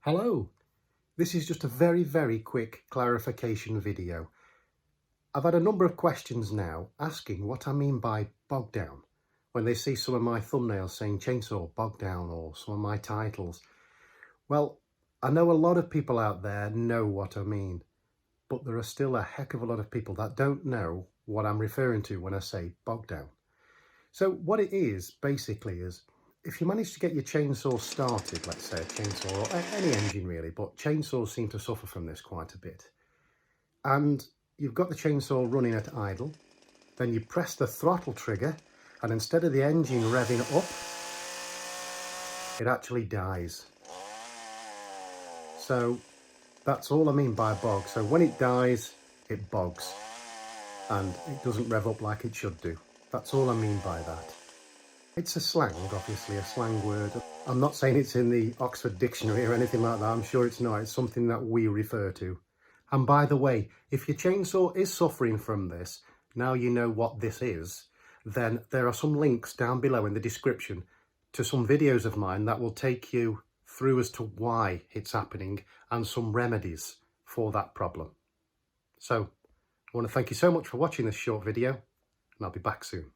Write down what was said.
Hello, this is just a very quick clarification video. I've had a number of questions now asking what I mean by bog down when they see some of my thumbnails saying chainsaw bog down or some of my titles. Well, I know a lot of people out there know what I mean, but there are still a heck of a lot of people that don't know what I'm referring to when I say bog down. So what it is basically is, if you manage to get your chainsaw started, let's say a chainsaw or any engine really, but chainsaws seem to suffer from this quite a bit, and you've got the chainsaw running at idle, then you press the throttle trigger and instead of the engine revving up, it actually dies. So that's all I mean by bog. So when it dies, it bogs and it doesn't rev up like it should do. That's all I mean by that. It's a slang, obviously, a slang word. I'm not saying it's in the Oxford Dictionary or anything like that. I'm sure it's not. It's something that we refer to. And by the way, if your chainsaw is suffering from this, now you know what this is, then there are some links down below in the description to some videos of mine that will take you through as to why it's happening and some remedies for that problem. So I want to thank you so much for watching this short video, and I'll be back soon.